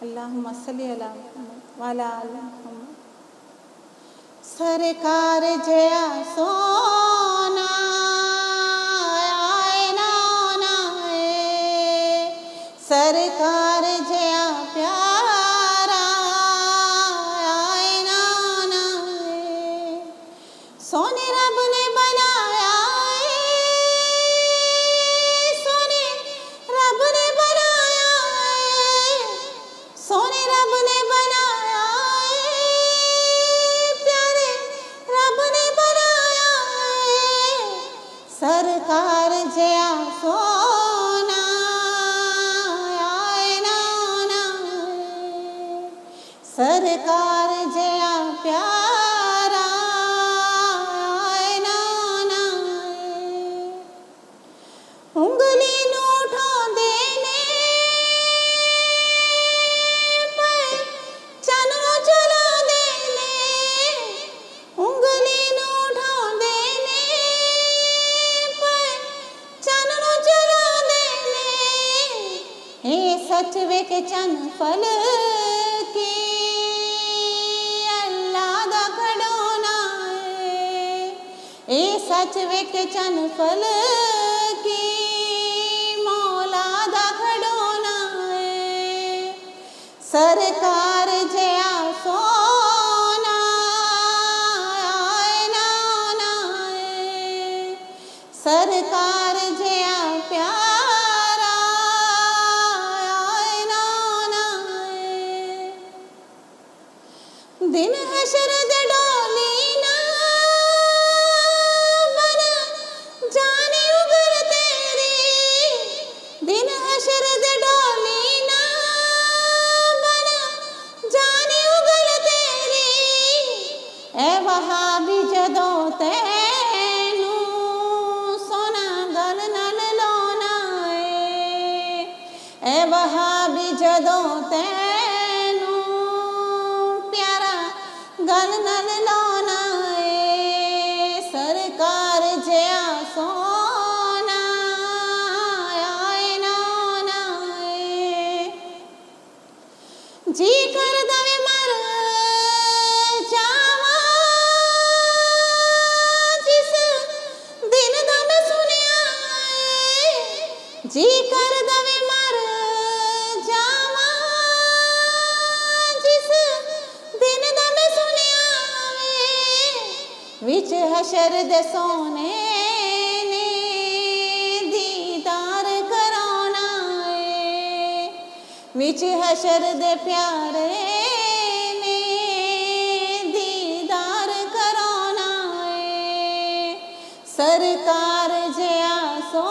अल्लाहुम्मा सल्ली अला मुहम्मद वाला आलि मुहम्मद। सरकार जया सोना आए ना सरकार जया प्यारा आए ना सोने रब ने बनाया सोने रब ने बनाया सोने रब ने बनाया प्यारे रब ने बनाया सरकार जया सोना आए ना सरकार जया प्यारा आए ना उंगली नूठो देने पर चनो चला देने उंगली नूठो देने पर चनो चला देने हे सच वे के चन फल की अल्लाह दा खड़ोना ए सच वे के चन फल की मौला दा खड़ोना सरकार जया सोना आए ना सरकार जया प्यारा आए ना दिन हशर दे डोली ना बन जाने उगर तेरी दिन हशर दे डोली ना बन जाने उगर तेरी ए वहाबी जदों तैनू सोना गल नल लोना ए वहाबी जदों तैनू प्यारा गल नल लोना सरकार जया सोना आए ना जी कर दवे मर जावा जिस दिन दा मैं सुनिया जी कर दवे मर जावा जिस दिन दा मैं सुनिया विच हशर दे सोने ने दीदार कराना विच हशर दे प्यारे ने दीदार कराना सरकार जया सो